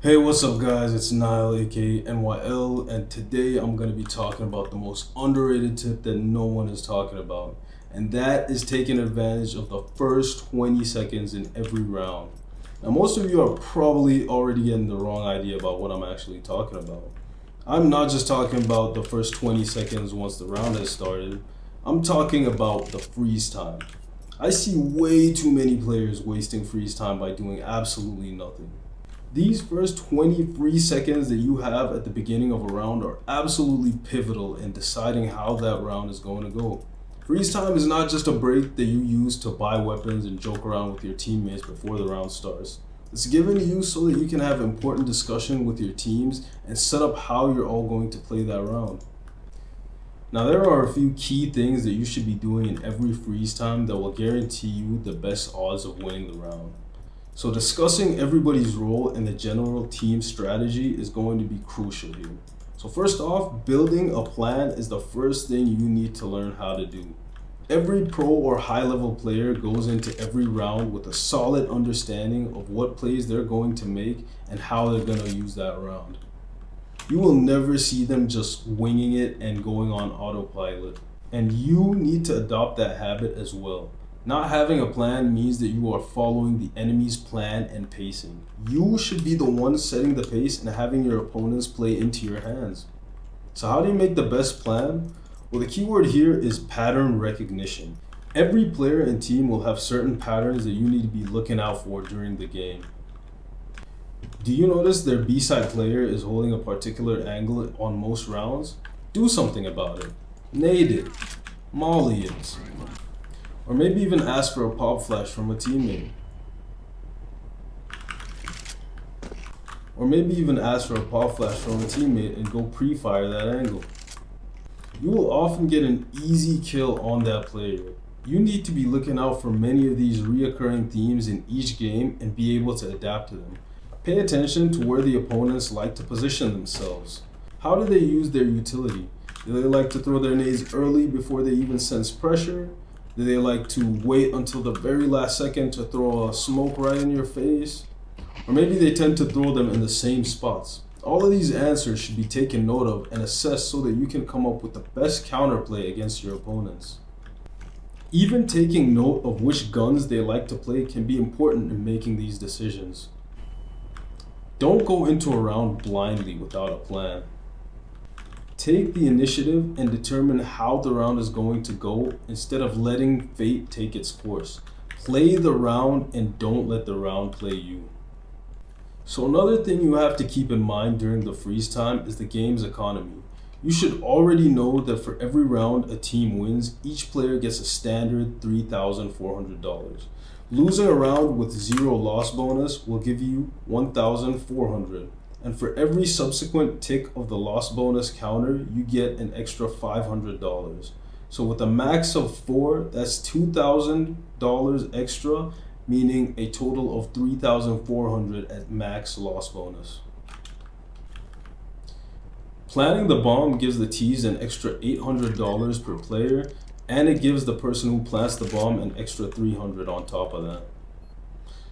Hey, what's up guys? It's Nile aka NYL, and today I'm going to be talking about the most underrated tip that no one is talking about, and that is taking advantage of the first 20 seconds in every round. Now most of you are probably already getting the wrong idea about what I'm actually talking about. I'm not just talking about the first 20 seconds once the round has started. I'm talking about the freeze time. I see way too many players wasting freeze time by doing absolutely nothing. These first 20 free seconds that you have at the beginning of a round are absolutely pivotal in deciding how that round is going to go. Freeze time is not just a break that you use to buy weapons and joke around with your teammates before the round starts. It's given to you so that you can have important discussion with your teams and set up how you're all going to play that round. Now there are a few key things that you should be doing in every freeze time that will guarantee you the best odds of winning the round. So discussing everybody's role in the general team strategy is going to be crucial here. So first off, building a plan is the first thing you need to learn how to do. Every pro or high level player goes into every round with a solid understanding of what plays they're going to make and how they're going to use that round. You will never see them just winging it and going on autopilot. And you need to adopt that habit as well. Not having a plan means that you are following the enemy's plan and pacing. You should be the one setting the pace and having your opponents play into your hands. So how do you make the best plan? Well, the key word here is pattern recognition. Every player and team will have certain patterns that you need to be looking out for during the game. Do you notice their B-side player is holding a particular angle on most rounds? Do something about it. Nade it. Molly it. Or maybe even ask for a pop flash from a teammate. And go pre-fire that angle. You will often get an easy kill on that player. You need to be looking out for many of these reoccurring themes in each game and be able to adapt to them. Pay attention to where the opponents like to position themselves. How do they use their utility? Do they like to throw their nades early before they even sense pressure? Do they like to wait until the very last second to throw a smoke right in your face? Or maybe they tend to throw them in the same spots. All of these answers should be taken note of and assessed so that you can come up with the best counterplay against your opponents. Even taking note of which guns they like to play can be important in making these decisions. Don't go into a round blindly without a plan. Take the initiative and determine how the round is going to go instead of letting fate take its course. Play the round and don't let the round play you. So another thing you have to keep in mind during the freeze time is the game's economy. You should already know that for every round a team wins, each player gets a standard $3,400. Losing a round with 0 loss bonus will give you $1,400. And for every subsequent tick of the loss bonus counter, you get an extra $500. So with a max of 4, that's $2,000 extra, meaning a total of $3,400 at max loss bonus. Planning the bomb gives the tees an extra $800 per player, and it gives the person who plants the bomb an extra $300 on top of that.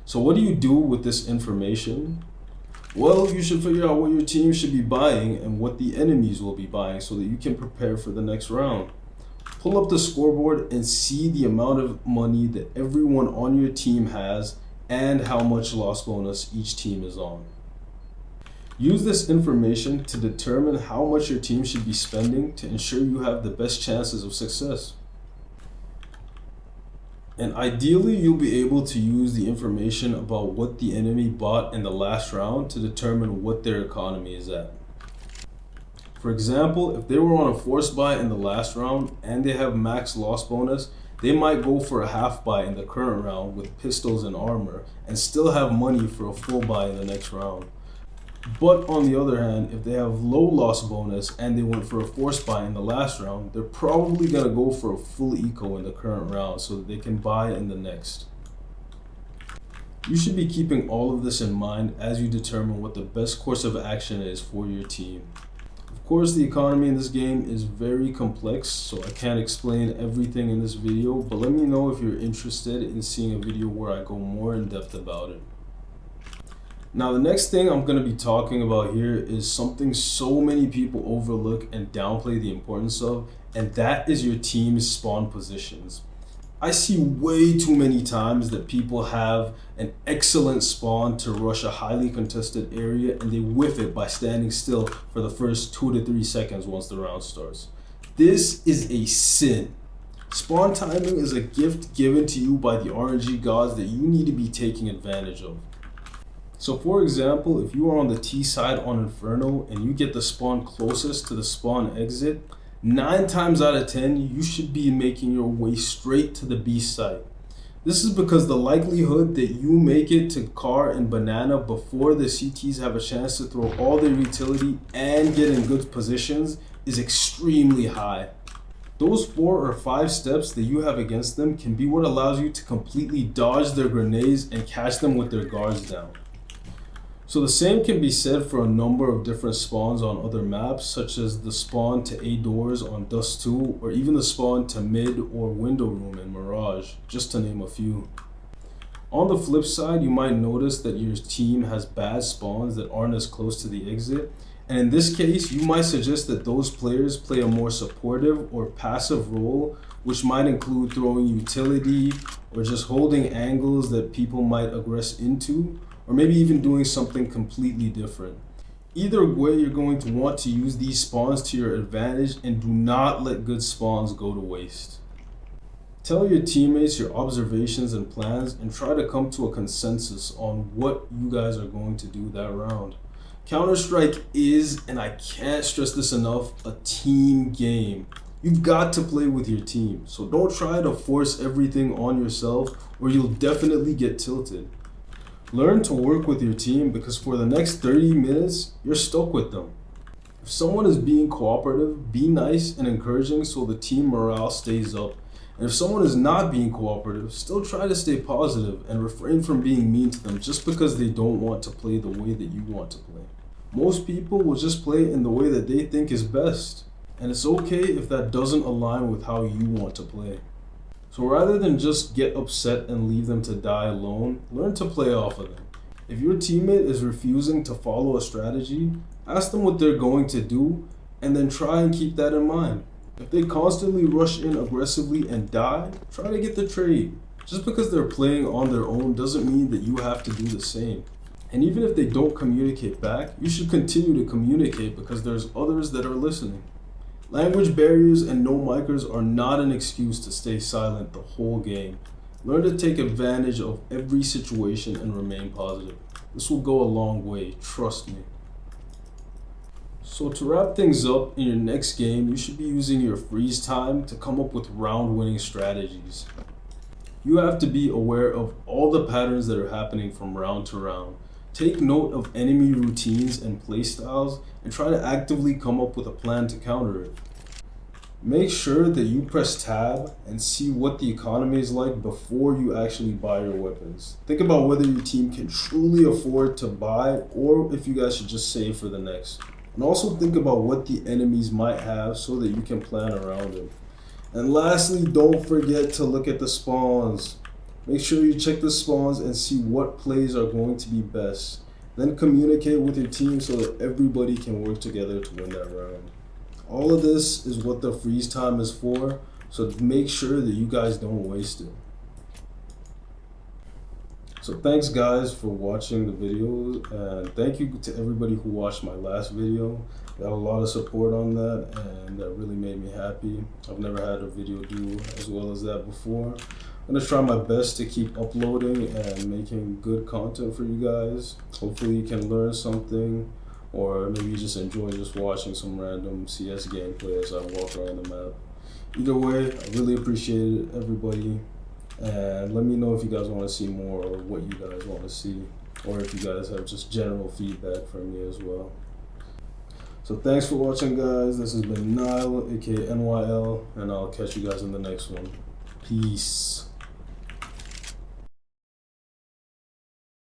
So what do you do with this information? Well, you should figure out what your team should be buying and what the enemies will be buying so that you can prepare for the next round. Pull up the scoreboard and see the amount of money that everyone on your team has and how much loss bonus each team is on. Use this information to determine how much your team should be spending to ensure you have the best chances of success. And ideally, you'll be able to use the information about what the enemy bought in the last round to determine what their economy is at. For example, if they were on a force buy in the last round and they have max loss bonus, they might go for a half buy in the current round with pistols and armor and still have money for a full buy in the next round. But on the other hand, if they have low loss bonus and they went for a force buy in the last round, they're probably going to go for a full eco in the current round so that they can buy in the next. You should be keeping all of this in mind as you determine what the best course of action is for your team. Of course, the economy in this game is very complex, so I can't explain everything in this video, but let me know if you're interested in seeing a video where I go more in depth about it. Now, the next thing I'm going to be talking about here is something so many people overlook and downplay the importance of, and that is your team's spawn positions. I see way too many times that people have an excellent spawn to rush a highly contested area and they whiff it by standing still for the first 2 to 3 seconds once the round starts. This is a sin. Spawn timing is a gift given to you by the RNG gods that you need to be taking advantage of. So for example, if you are on the T side on Inferno and you get the spawn closest to the spawn exit, 9 times out of 10, you should be making your way straight to the B side. This is because the likelihood that you make it to Car and Banana before the CTs have a chance to throw all their utility and get in good positions is extremely high. Those 4 or 5 steps that you have against them can be what allows you to completely dodge their grenades and catch them with their guards down. So the same can be said for a number of different spawns on other maps, such as the spawn to A doors on Dust 2, or even the spawn to mid or window room in Mirage, just to name a few. On the flip side, you might notice that your team has bad spawns that aren't as close to the exit, and in this case, you might suggest that those players play a more supportive or passive role, which might include throwing utility or just holding angles that people might aggress into, or maybe even doing something completely different. Either way, you're going to want to use these spawns to your advantage and do not let good spawns go to waste. Tell your teammates your observations and plans and try to come to a consensus on what you guys are going to do that round. Counter-Strike is, and I can't stress this enough, a team game. You've got to play with your team, so don't try to force everything on yourself or you'll definitely get tilted. Learn to work with your team because for the next 30 minutes, you're stuck with them. If someone is being cooperative, be nice and encouraging so the team morale stays up. And if someone is not being cooperative, still try to stay positive and refrain from being mean to them just because they don't want to play the way that you want to play. Most people will just play in the way that they think is best. And it's okay if that doesn't align with how you want to play. So rather than just get upset and leave them to die alone, learn to play off of them. If your teammate is refusing to follow a strategy, ask them what they're going to do and then try and keep that in mind. If they constantly rush in aggressively and die, try to get the trade. Just because they're playing on their own doesn't mean that you have to do the same. And even if they don't communicate back, you should continue to communicate because there's others that are listening. Language barriers and no micers are not an excuse to stay silent the whole game. Learn to take advantage of every situation and remain positive. This will go a long way, trust me. So to wrap things up, in your next game, you should be using your Freezetime to come up with round-winning strategies. You have to be aware of all the patterns that are happening from round to round. Take note of enemy routines and playstyles and try to actively come up with a plan to counter it. Make sure that you press tab and see what the economy is like before you actually buy your weapons. Think about whether your team can truly afford to buy or if you guys should just save for the next. And also think about what the enemies might have so that you can plan around it. And lastly, don't forget to look at the spawns. Make sure you check the spawns and see what plays are going to be best. Then communicate with your team so that everybody can work together to win that round. All of this is what the Freezetime is for, so make sure that you guys don't waste it. So thanks guys for watching the videos, and thank you to everybody who watched my last video. Got a lot of support on that, and that really made me happy. I've never had a video do as well as that before. I'm gonna try my best to keep uploading and making good content for you guys. Hopefully you can learn something, or maybe you just enjoy just watching some random CS gameplay as I walk around the map. Either way, I really appreciate it, everybody. And let me know if you guys want to see more or what you guys want to see, or if you guys have just general feedback from me as well. So thanks for watching guys. This has been Nile, aka NYL, and I'll catch you guys in the next one. Peace.